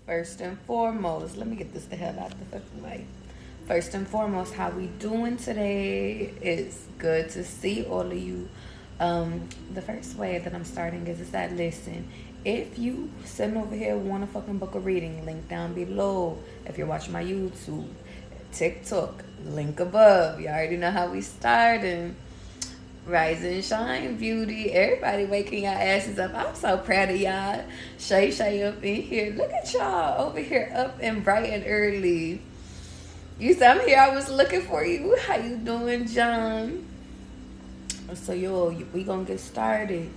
First and foremost, let me get this the hell out the fucking way. First and foremost, how we doing today? It's good to see all of you. The first way that I'm starting is that listen, if you sitting over here want a fucking book of reading, link down below. If you're watching my YouTube, TikTok, link above. You already know how we starting. Rise and shine, beauty. Everybody waking your asses up. I'm so proud of y'all. Shay up in here. Look at y'all over here up and bright and early. You said I'm here. I was looking for you. How you doing, John? So we gonna get started.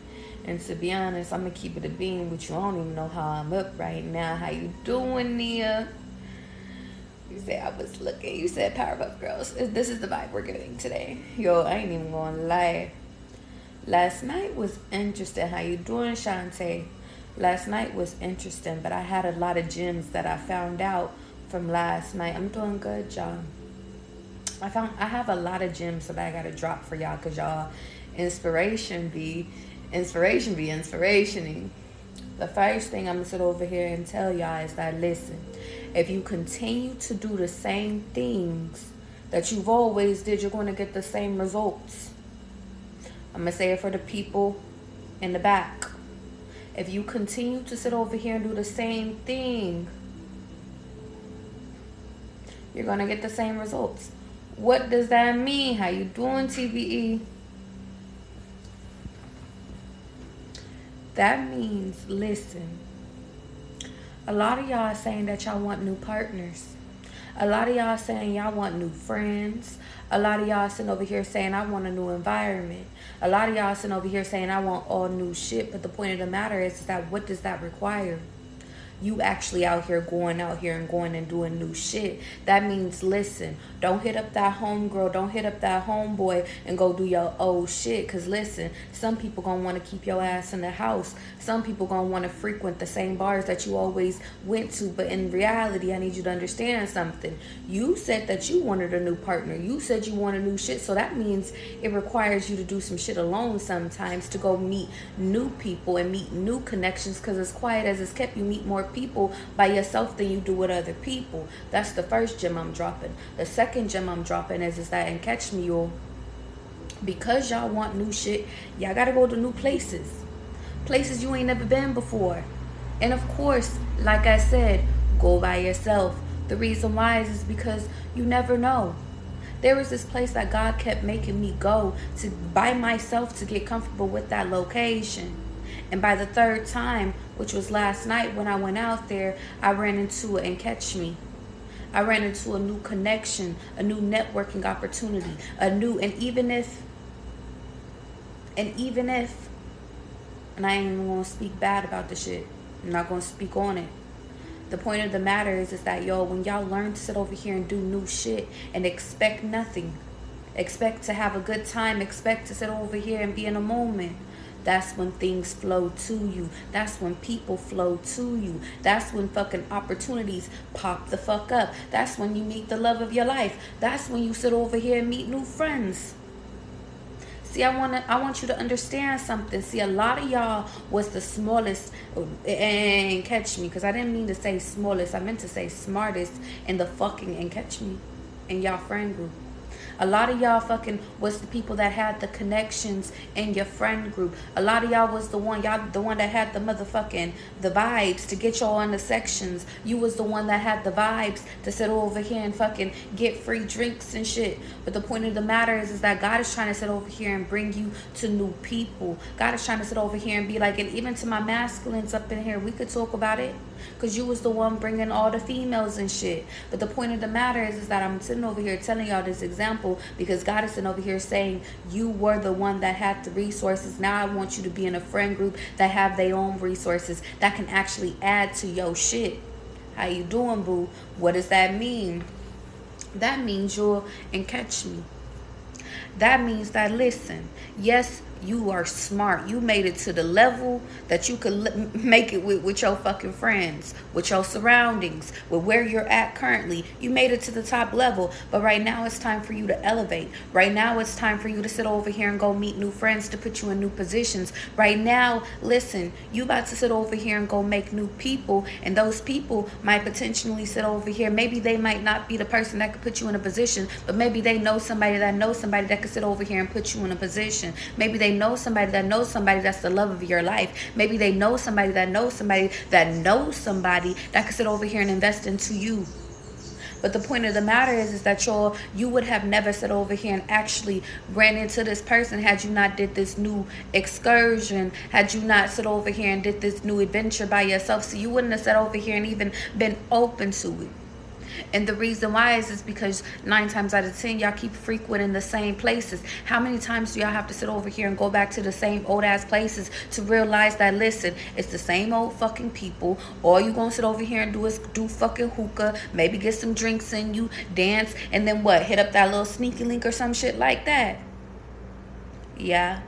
And to be honest, I'm gonna keep it a beam with you. I don't even know how I'm up right now. How you doing, Nia? You said I was looking. You said Powerpuff Girls. This is the vibe we're getting today. Yo, I ain't even gonna lie. Last night was interesting. How you doing, Shantae? Last night was interesting, but I had a lot of gems that I found out from last night. I'm doing good, John. I have a lot of gems that I gotta drop for y'all, cause y'all inspirationing. The first thing I'm gonna sit over here and tell y'all is that listen, if you continue to do the same things that you've always did, you're going to get the same results. I'm going to say it for the people in the back. If you continue to sit over here and do the same thing, you're going to get the same results. What does that mean? How you doing, TVE? That means, listen, a lot of y'all are saying that y'all want new partners. A lot of y'all saying y'all want new friends. A lot of y'all sitting over here saying I want a new environment. A lot of y'all sitting over here saying I want all new shit. But the point of the matter is that what does that require? You actually out here going and doing new shit. That means, listen, don't hit up that homegirl, don't hit up that homeboy and go do your old shit. Because listen, some people gonna want to keep your ass in the house. Some people gonna want to frequent the same bars that you always went to. But in reality, I need you to understand something. You said that you wanted a new partner. You said you wanted new shit. So that means it requires you to do some shit alone sometimes, to go meet new people and meet new connections. Because as quiet as it's kept, you meet more people by yourself than you do with other people. That's the first gem I'm dropping. The second gem I'm dropping is that, and catch me, y'all, because y'all want new shit, y'all gotta go to new places you ain't never been before. And of course, like I said, go by yourself. The reason why is because you never know. There was this place that God kept making me go to by myself to get comfortable with that location. And by the third time, which was last night when I went out there, I ran into it, and catch me. I ran into a new connection, a new networking opportunity, and even if, and I ain't even gonna speak bad about the shit. I'm not gonna speak on it. The point of the matter is that, yo, when y'all learn to sit over here and do new shit and expect nothing, expect to have a good time, expect to sit over here and be in a moment, that's when things flow to you. That's when people flow to you. That's when fucking opportunities pop the fuck up. That's when you meet the love of your life. That's when you sit over here and meet new friends. See, I want you to understand something. See, a lot of y'all was the smallest, and catch me, because I didn't mean to say smallest. I meant to say smartest in the fucking, and catch me, in y'all friend group. A lot of y'all fucking was the people that had the connections in your friend group. A lot of y'all was the one that had the motherfucking, the vibes to get y'all in the sections. You was the one that had the vibes to sit over here and fucking get free drinks and shit. But the point of the matter is that God is trying to sit over here and bring you to new people. God is trying to sit over here and be like, and even to my masculines up in here, we could talk about it. Because you was the one bringing all the females and shit. But the point of the matter is that I'm sitting over here telling y'all this example because God is sitting over here saying you were the one that had the resources. Now I want you to be in a friend group that have their own resources that can actually add to your shit. How you doing, boo? What does that mean? That means and catch me. That means that, listen, yes, You are smart. You made it to the level that you could make it with your fucking friends, with your surroundings, with where you're at currently. You made it to the top level. But right now it's time for you to elevate. Right now it's time for you to sit over here and go meet new friends to put you in new positions. Right now, listen, you about to sit over here and go make new people. And those people might potentially sit over here. Maybe they might not be the person that could put you in a position, but maybe they know somebody that knows somebody that could sit over here and put you in a position. Maybe they know somebody that knows somebody that's the love of your life. Maybe they know somebody that knows somebody that knows somebody that could sit over here and invest into you. But the point of the matter is that you would have never sat over here and actually ran into this person had you not did this new excursion, had you not sat over here and did this new adventure by yourself. So you wouldn't have sat over here and even been open to it. And the reason why is because 9 times out of 10, y'all keep frequenting the same places. How many times do y'all have to sit over here and go back to the same old ass places to realize that, listen, it's the same old fucking people. All you gonna sit over here and do is do fucking hookah, maybe get some drinks in you, dance, and then what? Hit up that little sneaky link or some shit like that. Yeah.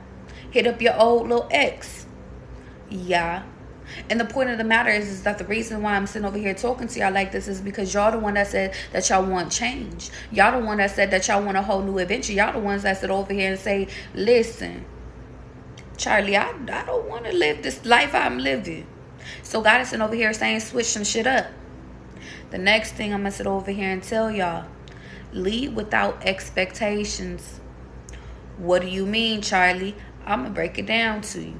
Hit up your old little ex. Yeah. And the point of the matter is that the reason why I'm sitting over here talking to y'all like this is because y'all the one that said that y'all want change. Y'all the one that said that y'all want a whole new adventure. Y'all the ones that sit over here and say, listen, Charlie, I don't want to live this life I'm living. So God is sitting over here saying, switch some shit up. The next thing I'm going to sit over here and tell y'all, lead without expectations. What do you mean, Charlie? I'm going to break it down to you.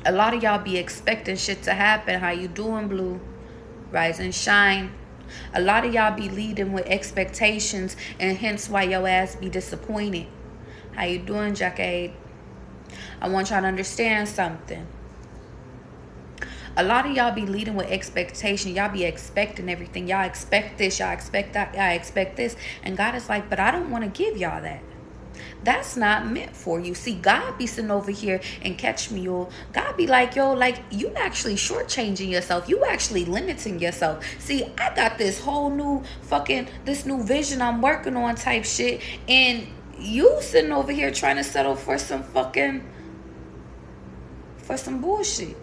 A lot of y'all be expecting shit to happen. How you doing, Blue? Rise and shine. A lot of y'all be leading with expectations, and hence why your ass be disappointed. How you doing, Jacquade? I want y'all to understand something. A lot of y'all be leading with expectation. Y'all be expecting everything. Y'all expect this. Y'all expect that. Y'all expect this. And God is like, but I don't want to give y'all that. That's not meant for you. See, God be sitting over here and catch me, yo. God be like, yo, like, you actually shortchanging yourself. You actually limiting yourself. See, I got this whole new this new vision I'm working on type shit. And you sitting over here trying to settle for some bullshit.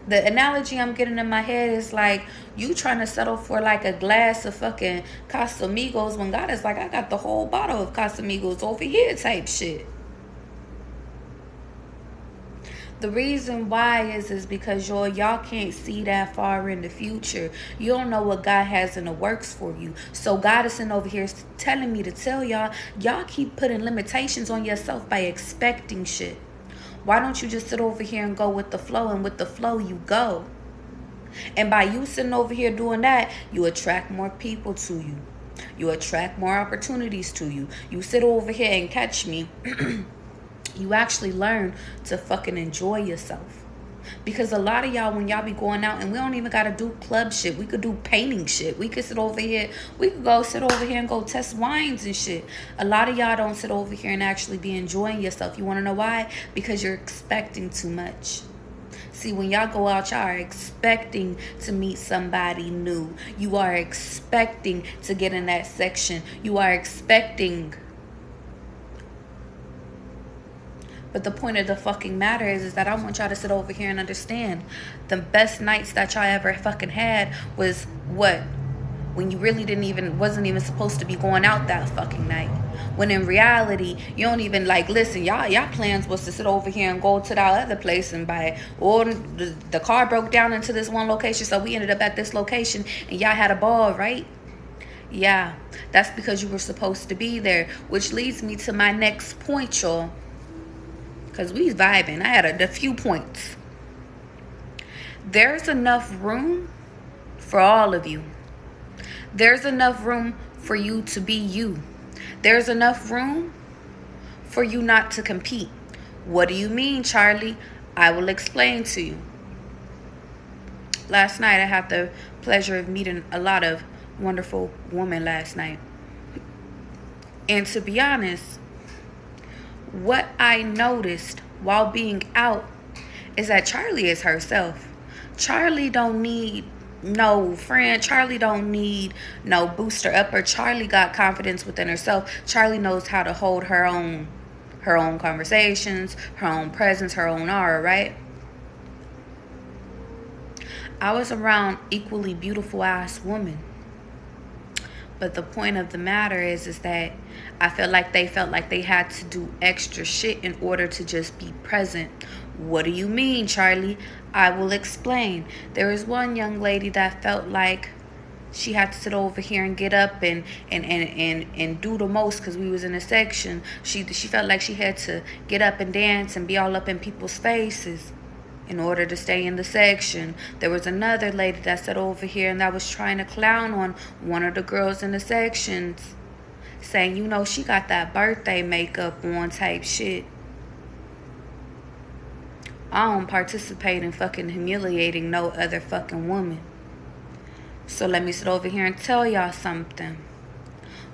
The analogy I'm getting in my head is like you trying to settle for like a glass of fucking Casamigos when God is like, I got the whole bottle of Casamigos over here type shit. The reason why is because y'all can't see that far in the future. You don't know what God has in the works for you. So God is sitting over here telling me to tell y'all keep putting limitations on yourself by expecting shit. Why don't you just sit over here and go with the flow, and with the flow you go? And by you sitting over here doing that, you attract more people to you. You attract more opportunities to you. You sit over here and catch me. You actually learn to fucking enjoy yourself. Because a lot of y'all, when y'all be going out, and we don't even got to do club shit. We could do painting shit. We could sit over here. We could go sit over here and go test wines and shit. A lot of y'all don't sit over here and actually be enjoying yourself. You want to know why? Because you're expecting too much. See, when y'all go out, y'all are expecting to meet somebody new. You are expecting to get in that section. You are expecting. But the point of the fucking matter is that I want y'all to sit over here and understand the best nights that y'all ever fucking had was what? When you really wasn't even supposed to be going out that fucking night. When in reality, you don't even listen, y'all plans was to sit over here and go to that other place and buy, or the car broke down into this one location, so we ended up at this location and y'all had a ball, right? Yeah, that's because you were supposed to be there, which leads me to my next point, y'all. Because we vibing. I had a few points. There's enough room for all of you. There's enough room for you to be you. There's enough room for you not to compete. What do you mean, Charlie? I will explain to you. Last night, I had the pleasure of meeting a lot of wonderful women last night. And to be honest, what I noticed while being out is that Charlie is herself. Charlie don't need no friend. Charlie don't need no booster upper. Charlie got confidence within herself. Charlie knows how to hold her own. her own conversations, her own presence, her own aura, right? I was around equally beautiful ass women. But the point of the matter is that I felt like they had to do extra shit in order to just be present. What do you mean, Charlie? I will explain. There was one young lady that felt like she had to sit over here and get up and do the most because we was in a section. She felt like she had to get up and dance and be all up in people's faces in order to stay in the section. There was another lady that sat over here and that was trying to clown on one of the girls in the sections, saying, you know, she got that birthday makeup on type shit. I don't participate in fucking humiliating no other fucking woman. So let me sit over here and tell y'all something.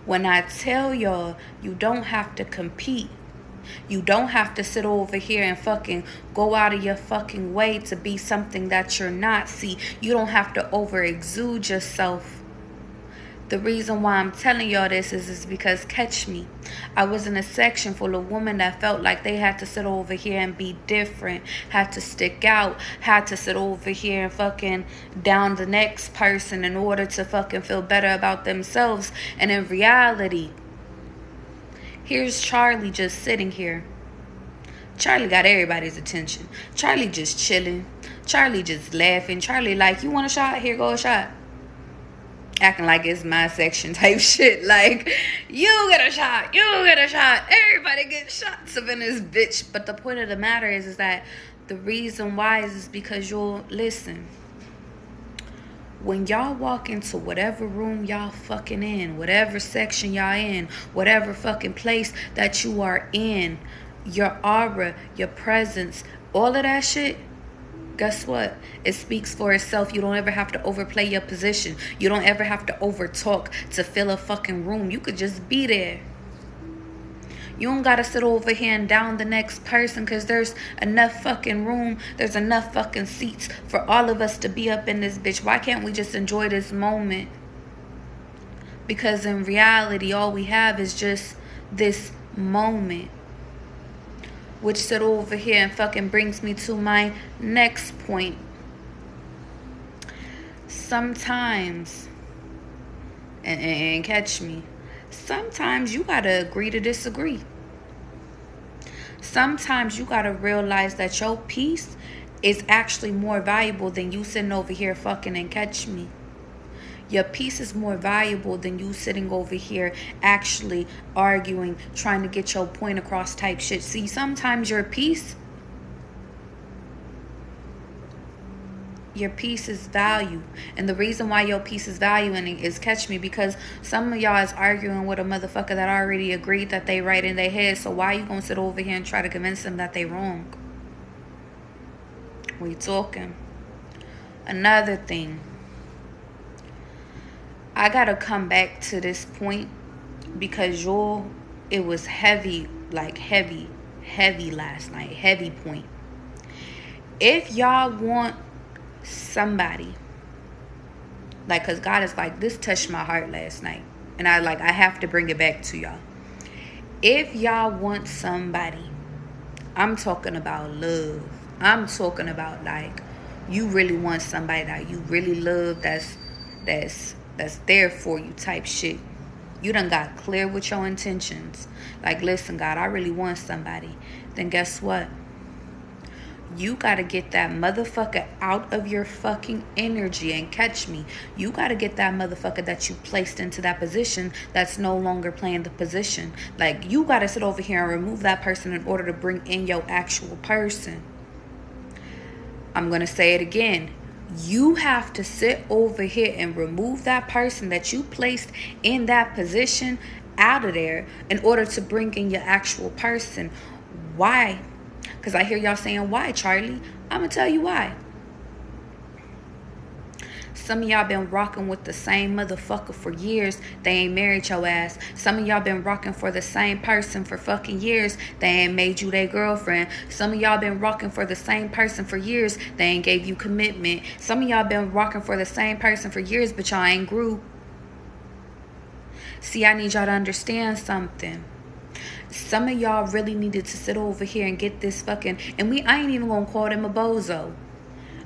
When I tell y'all, you don't have to compete. You don't have to sit over here and fucking go out of your fucking way to be something that you're not. See, you don't have to over exude yourself. The reason why I'm telling y'all this is because, catch me, I was in a section full of women that felt like they had to sit over here and be different, had to stick out, had to sit over here and fucking down the next person in order to fucking feel better about themselves. And in reality, here's Charlie just sitting here. Charlie got everybody's attention. Charlie just chilling. Charlie just laughing. Charlie like, you want a shot? Here go a shot. Acting like it's my section type shit. Like, you get a shot. You get a shot. Everybody gets shots up in this bitch. But the point of the matter is that the reason why is because you'll listen. When y'all walk into whatever room y'all fucking in, whatever section y'all in, whatever fucking place that you are in, your aura, your presence, all of that shit, guess what? It speaks for itself. You don't ever have to overplay your position. You don't ever have to overtalk to fill a fucking room. You could just be there. You don't gotta sit over here and down the next person because there's enough fucking room. There's enough fucking seats for all of us to be up in this bitch. Why can't we just enjoy this moment? Because in reality, all we have is just this moment. Which sit over here and fucking brings me to my next point. Sometimes, and catch me, sometimes you gotta agree to disagree. Sometimes you gotta realize that your peace is actually more valuable than you sitting over here fucking, and catch me. Your peace is more valuable than you sitting over here actually arguing, trying to get your point across type shit. See, sometimes your peace is value. And the reason why your peace is value is, catch me, because some of y'all is arguing with a motherfucker that already agreed that they right in their head. So why you gonna sit over here and try to convince them that they wrong? We talking. Another thing. I gotta come back to this point because it was heavy, like heavy last night. Heavy point. If y'all want somebody, like, cause God is like, this touched my heart last night, and I have to bring it back to y'all. If y'all want somebody, I'm talking about love. I'm talking about like, you really want somebody that you really love, that's there for you type shit. You done got clear with your intentions. Like, listen, God, I really want somebody. Then guess what? You got to get that motherfucker out of your fucking energy, and catch me. You got to get that motherfucker that you placed into that position that's no longer playing the position. Like, you got to sit over here and remove that person in order to bring in your actual person. I'm going to say it again. You have to sit over here and remove that person that you placed in that position out of there in order to bring in your actual person. Why? Because I hear y'all saying, why, Charlie? I'm going to tell you why. Some of y'all been rocking with the same motherfucker for years. They ain't married your ass. Some of y'all been rocking for the same person for fucking years. They ain't made you their girlfriend. Some of y'all been rocking for the same person for years. They ain't gave you commitment. Some of y'all been rocking for the same person for years, but y'all ain't grew. See, I need y'all to understand something. Some of y'all really needed to sit over here and get this fucking, and I ain't even gonna call them a bozo.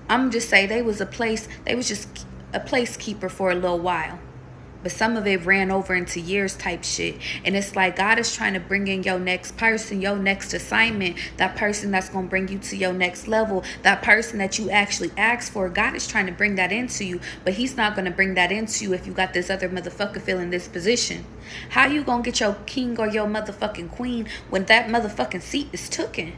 I'm just say they was just a placekeeper for a little while. But some of it ran over into years type shit. And it's like God is trying to bring in your next person, your next assignment, that person that's going to bring you to your next level, that person that you actually asked for. God is trying to bring that into you, but he's not going to bring that into you if you got this other motherfucker filling this position. How you going to get your king or your motherfucking queen when that motherfucking seat is taken?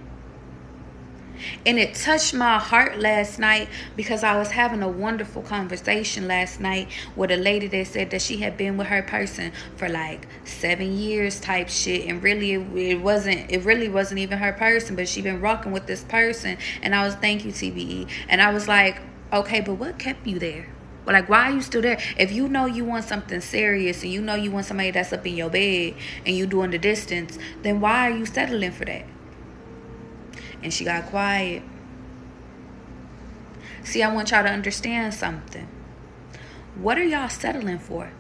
And it touched my heart last night because I was having a wonderful conversation last night with a lady that said that she had been with her person for like 7 years type shit, and really it really wasn't even her person, but she been rocking with this person. And I was, thank you TBE, and I was like, okay, but what kept you there? Like, why are you still there? If you know you want something serious and you know you want somebody that's up in your bed and you doing the distance, then why are you settling for that? And she got quiet. See, I want y'all to understand something. What are y'all settling for?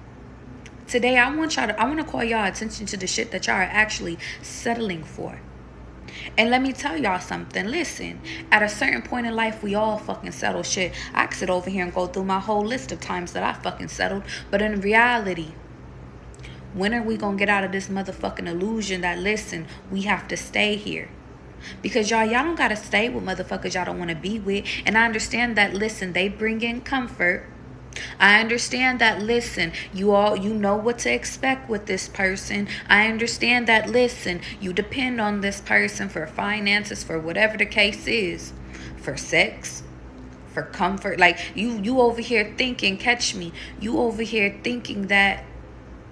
Today, I want to call y'all attention to the shit that y'all are actually settling for. And let me tell y'all something. Listen, at a certain point in life, we all fucking settle shit. I could sit over here and go through my whole list of times that I fucking settled. But in reality, when are we gonna get out of this motherfucking illusion that, listen, we have to stay here? Because y'all don't gotta stay with motherfuckers y'all don't want to be with. And I understand that, listen, they bring in comfort. I understand that, listen, you know what to expect with this person. I understand that, listen, you depend on this person for finances, for whatever the case is, for sex, for comfort. Like, you over here thinking, catch me, you over here thinking that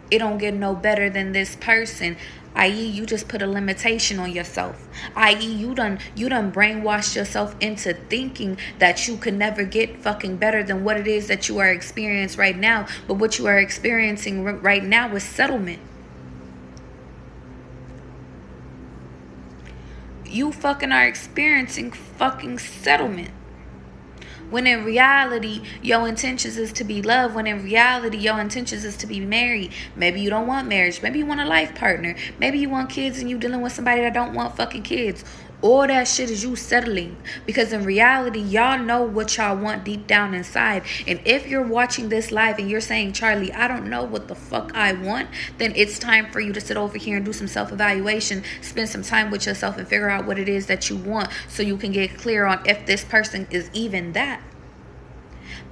it don't get no better than this person, i.e. you just put a limitation on yourself, i.e. you done brainwashed yourself into thinking that you could never get fucking better than what it is that you are experiencing right now. But what you are experiencing right now is settlement. You fucking are experiencing fucking settlement. When in reality, your intentions is to be loved. When in reality, your intentions is to be married. Maybe you don't want marriage. Maybe you want a life partner. Maybe you want kids and you dealing with somebody that don't want fucking kids. All that shit is you settling. Because in reality, y'all know what y'all want deep down inside. And if you're watching this live and you're saying, Charlie, I don't know what the fuck I want, then it's time for you to sit over here and do some self-evaluation. Spend some time with yourself and figure out what it is that you want, so you can get clear on if this person is even that.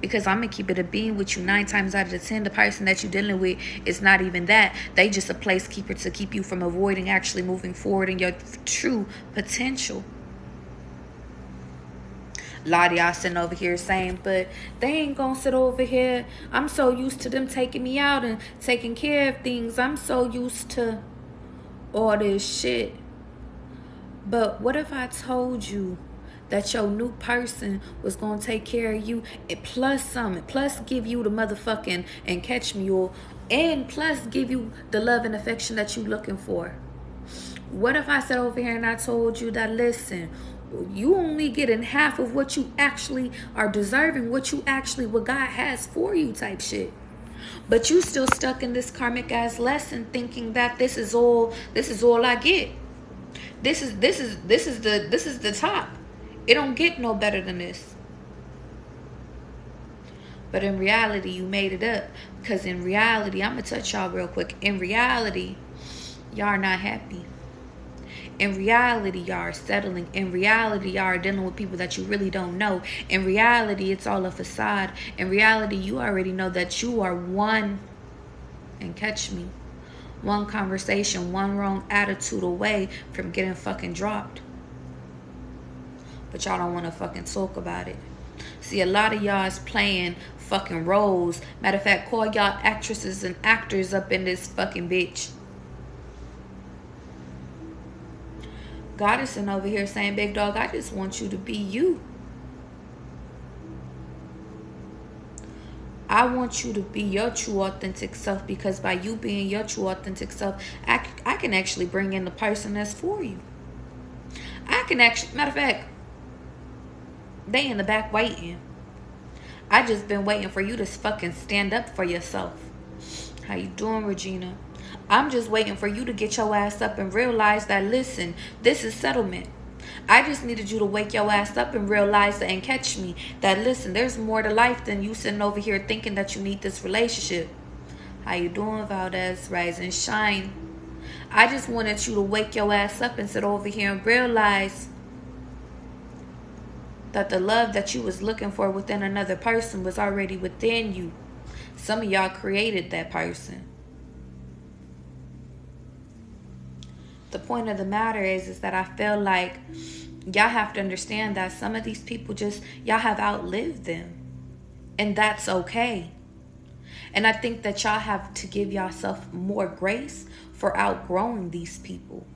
Because I'm going to keep it a being with you, 9 times out of 10, the person that you're dealing with is not even that. They just a placekeeper to keep you from avoiding actually moving forward in your true potential. A lot of y'all sitting over here saying, but they ain't going to sit over here. I'm so used to them taking me out and taking care of things. I'm so used to all this shit. But what if I told you that your new person was going to take care of you, and plus give you the motherfucking, and catch me, and plus give you the love and affection that you looking for? What if I sat over here and I told you that, listen, you only getting half of what you actually are deserving, what God has for you type shit? But you still stuck in this karmic ass lesson thinking that this is all I get. This is the top. It don't get no better than this. But in reality, you made it up. Because in reality, I'm going to touch y'all real quick. In reality, y'all are not happy. In reality, y'all are settling. In reality, y'all are dealing with people that you really don't know. In reality, it's all a facade. In reality, you already know that you are one, and catch me, one conversation, one wrong attitude away from getting fucking dropped. But y'all don't want to fucking talk about it. See, a lot of y'all is playing fucking roles. Matter of fact, call y'all actresses and actors up in this fucking bitch. God is sitting over here saying, big dog, I just want you to be you. I want you to be your true authentic self, because by you being your true authentic self, I can actually bring in the person that's for you. I can actually, matter of fact, they in the back waiting. I just been waiting for you to fucking stand up for yourself. How you doing, Regina? I'm just waiting for you to get your ass up and realize that, listen, this is settlement. I just needed you to wake your ass up and realize that, and catch me that, listen, there's more to life than you sitting over here thinking that you need this relationship. How you doing, Valdez? Rise and shine. I just wanted you to wake your ass up and sit over here and realize that the love that you was looking for within another person was already within you. Some of y'all created that person. The point of the matter is that I feel like y'all have to understand that some of these people y'all have outlived them. And that's okay. And I think that y'all have to give yourself more grace for outgrowing these people.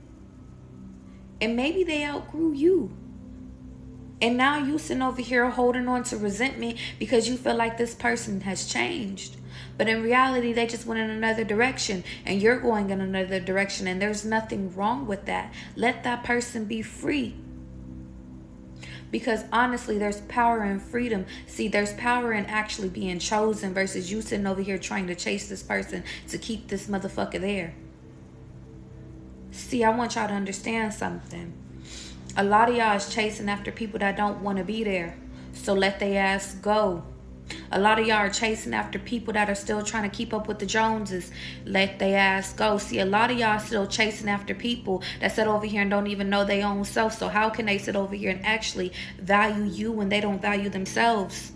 And maybe they outgrew you. And now you sitting over here holding on to resentment because you feel like this person has changed. But in reality, they just went in another direction and you're going in another direction. And there's nothing wrong with that. Let that person be free. Because honestly, there's power in freedom. See, there's power in actually being chosen versus you sitting over here trying to chase this person to keep this motherfucker there. See, I want y'all to understand something. A lot of y'all is chasing after people that don't want to be there. So let they ass go. A lot of y'all are chasing after people that are still trying to keep up with the Joneses. Let they ass go. See, a lot of y'all still chasing after people that sit over here and don't even know their own self. So how can they sit over here and actually value you when they don't value themselves?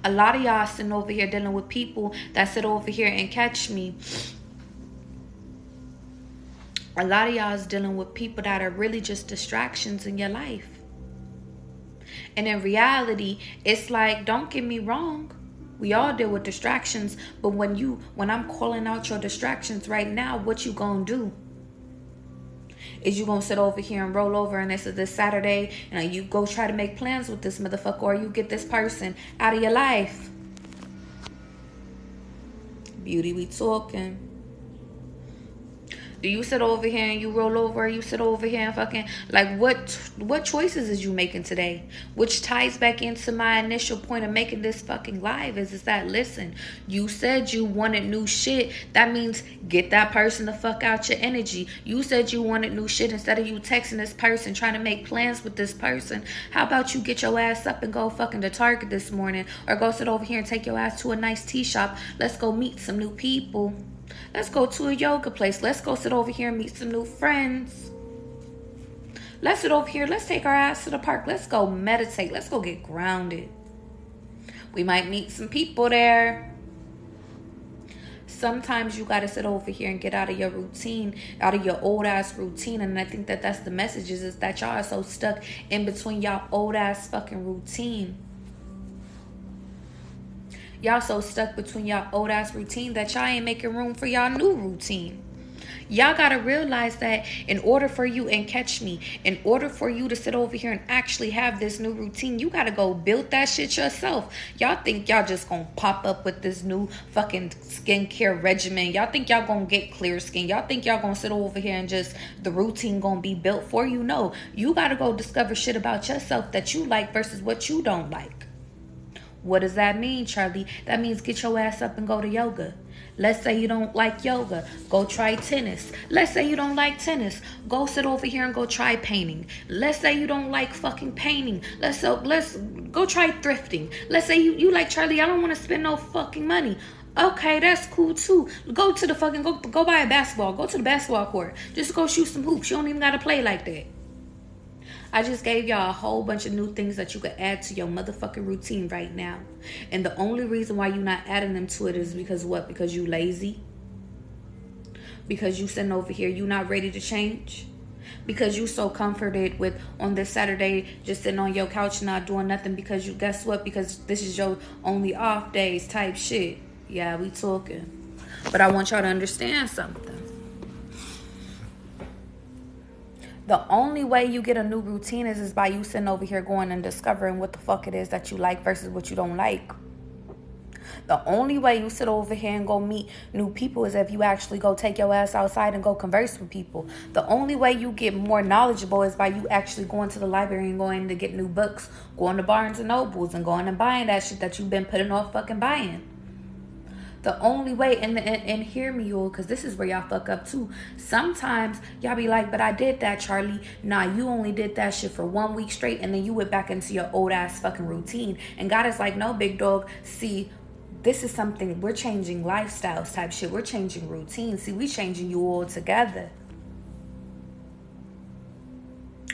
A lot of y'all sitting over here dealing with people that sit over here and catch me. A lot of y'all is dealing with people that are really just distractions in your life. And in reality, it's like, don't get me wrong. We all deal with distractions. But when I'm calling out your distractions right now, what you gonna do? Is you gonna sit over here and roll over and this Saturday and you go try to make plans with this motherfucker, or you get this person out of your life? Beauty, we talking. Do you sit over here and you roll over? Or you sit over here and fucking, like, what choices is you making today? Which ties back into my initial point of making this fucking live is that, listen, you said you wanted new shit. That means get that person the fuck out your energy. You said you wanted new shit. Instead of you texting this person, trying to make plans with this person, how about you get your ass up and go fucking to Target this morning, or go sit over here and take your ass to a nice tea shop. Let's go meet some new people. Let's go to a yoga place. Let's go sit over here and meet some new friends. Let's sit over here. Let's take our ass to the park. Let's go meditate. Let's go get grounded. We might meet some people there. Sometimes you got to sit over here and get out of your routine, out of your old ass routine. And I think that that's the message is that y'all are so stuck in between y'all old ass fucking routine. Y'all so stuck between y'all old ass routine that y'all ain't making room for y'all new routine. Y'all gotta realize that in order for you, and catch me, in order for you to sit over here and actually have this new routine, you gotta go build that shit yourself. Y'all think y'all just gonna pop up with this new fucking skincare regimen. Y'all think y'all gonna get clear skin. Y'all think y'all gonna sit over here and just the routine gonna be built for you. No, you gotta go discover shit about yourself that you like versus what you don't like. What does that mean, Charlie? That means get your ass up and go to yoga. Let's say you don't like yoga. Go try tennis. Let's say you don't like tennis. Go sit over here and go try painting. Let's say you don't like fucking painting. Let's go try thrifting. Let's say you like, Charlie, I don't want to spend no fucking money. Okay, that's cool too. Go to the fucking, go buy a basketball. Go to the basketball court. Just go shoot some hoops. You don't even got to play like that. I just gave y'all a whole bunch of new things that you could add to your motherfucking routine right now. And the only reason why you're not adding them to it is because what? Because you lazy? Because you sitting over here, you not ready to change? Because you so comforted with on this Saturday just sitting on your couch not doing nothing because you, guess what? Because this is your only off days type shit. Yeah, we talking. But I want y'all to understand something. The only way you get a new routine is by you sitting over here going and discovering what the fuck it is that you like versus what you don't like. The only way you sit over here and go meet new people is if you actually go take your ass outside and go converse with people. The only way you get more knowledgeable is by you actually going to the library and going to get new books, going to Barnes and Nobles and going and buying that shit that you've been putting off fucking buying. The only way, and hear me, y'all, because this is where y'all fuck up too. Sometimes y'all be like, but I did that, Charlie. Nah, you only did that shit for 1 week straight, and then you went back into your old ass fucking routine. And God is like, no, big dog. See, this is something, we're changing lifestyles type shit. We're changing routines. See, we changing you all together.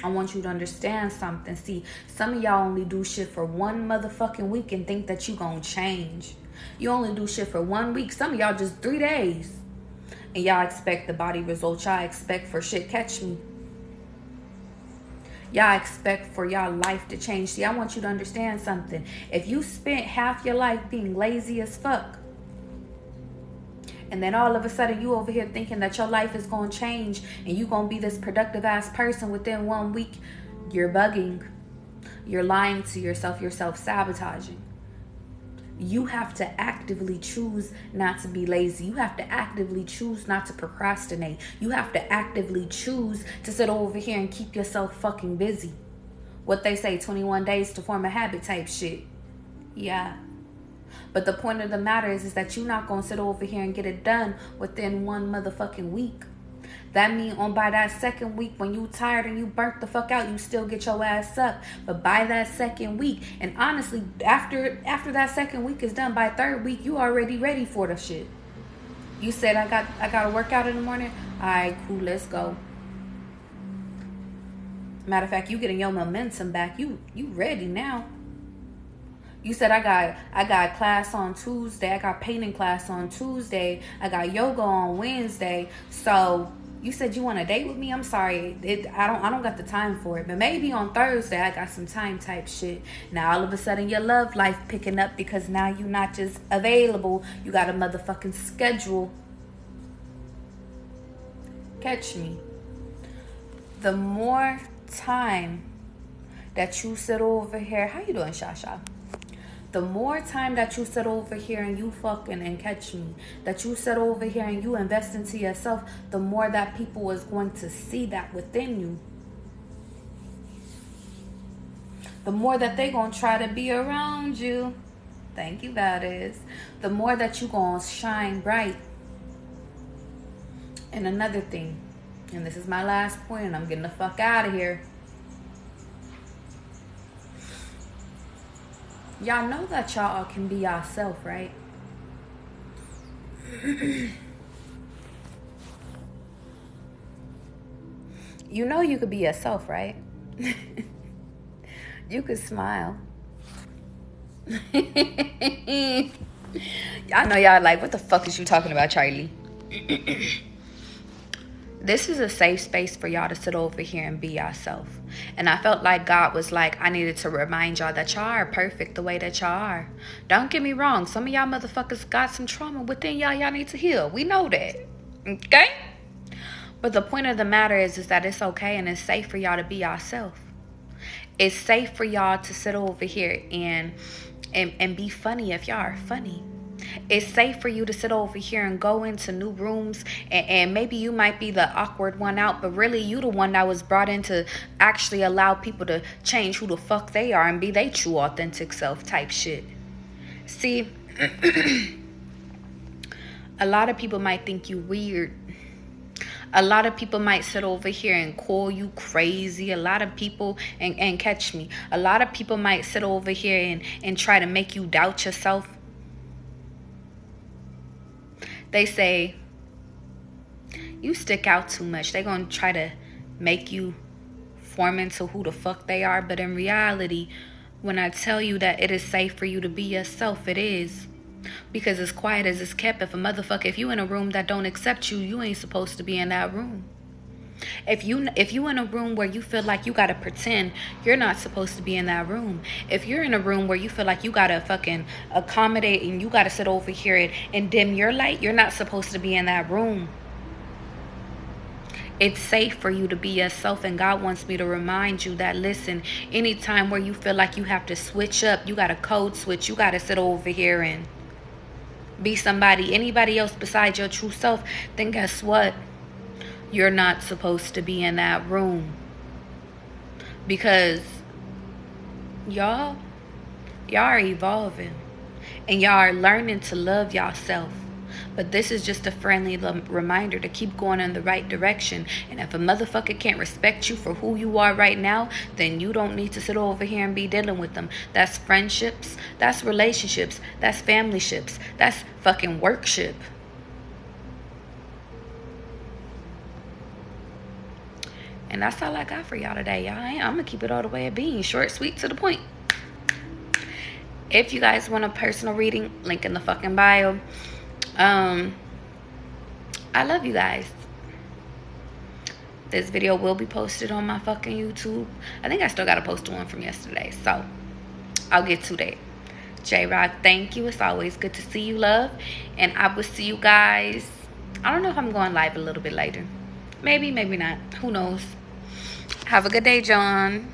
I want you to understand something. See, some of y'all only do shit for 1 motherfucking week and think that you gonna change. You only do shit for 1 week. Some of y'all just 3 days. And y'all expect the body results. Y'all expect for shit, catch me. Y'all expect for y'all life to change. See, I want you to understand something. If you spent half your life being lazy as fuck, and then all of a sudden you over here thinking that your life is going to change and you going to be this productive ass person within 1 week, you're bugging. You're lying to yourself. You're self-sabotaging. You have to actively choose not to be lazy. You have to actively choose not to procrastinate. You have to actively choose to sit over here and keep yourself fucking busy. What they say, 21 days to form a habit type shit. Yeah. But the point of the matter is that you're not going to sit over here and get it done within 1 motherfucking week. That means by that 2nd week, when you tired and you burnt the fuck out, you still get your ass up. But by that 2nd week, and honestly, after that 2nd week is done, by 3rd week, you already ready for the shit. You said, I got to work out in the morning. All right, cool, let's go. Matter of fact, you getting your momentum back. You ready now. You said, I got class on Tuesday. I got painting class on Tuesday. I got yoga on Wednesday. So you said you want a date with me? I'm sorry. I don't got the time for it. But maybe on Thursday I got some time type shit. Now all of a sudden your love life picking up because now you not just available. You got a motherfucking schedule. Catch me. The more time that you sit over here. How you doing, Shasha? The more time that you sit over here and you fucking, and catch me, that you sit over here and you invest into yourself, the more that people is going to see that within you. The more that they gonna try to be around you. Thank you, Goddess. The more that you gonna shine bright. And another thing, and this is my last point, and I'm getting the fuck out of here. Y'all know that y'all can be yourself, right? You know you could be yourself, right? You could smile. I know y'all like, what the fuck is you talking about, Charlie? This is a safe space for y'all to sit over here and be yourself. And I felt like God was like, I needed to remind y'all that y'all are perfect the way that y'all are. Don't get me wrong. Some of y'all motherfuckers got some trauma within y'all. Y'all need to heal. We know that. Okay? But the point of the matter is that it's okay and it's safe for y'all to be yourself. It's safe for y'all to sit over here and be funny if y'all are funny. It's safe for you to sit over here and go into new rooms and maybe you might be the awkward one out, but really you the one that was brought in to actually allow people to change who the fuck they are and be their true authentic self type shit. See, a lot of people might think you weird. A lot of people might sit over here and call you crazy. A lot of people, and catch me, a lot of people might sit over here and try to make you doubt yourself. They say, you stick out too much. They're going to try to make you form into who the fuck they are. But in reality, when I tell you that it is safe for you to be yourself, it is. Because as quiet as it's kept, if you in a room that don't accept you, you ain't supposed to be in that room. If you in a room where you feel like you gotta pretend, you're not supposed to be in that room. If you're in a room where you feel like you gotta fucking accommodate and you gotta sit over here and dim your light, you're not supposed to be in that room. It's safe for you to be yourself, and God wants me to remind you that, listen, anytime where you feel like you have to switch up, you gotta code switch, you gotta sit over here and be anybody else besides your true self, then guess what? You're not supposed to be in that room. Because y'all are evolving. And y'all are learning to love yourself. But this is just a friendly reminder to keep going in the right direction. And if a motherfucker can't respect you for who you are right now, then you don't need to sit over here and be dealing with them. That's friendships. That's relationships. That's family ships. That's fucking workship. And that's all I got for y'all today, y'all. I'm going to keep it all the way at being short, sweet, to the point. If you guys want a personal reading, link in the fucking bio. I love you guys. This video will be posted on my fucking YouTube. I think I still got to post one from yesterday. So, I'll get to that. J-Rock, thank you. It's always good to see you, love. And I will see you guys. I don't know if I'm going live a little bit later. Maybe, maybe not. Who knows? Have a good day, John.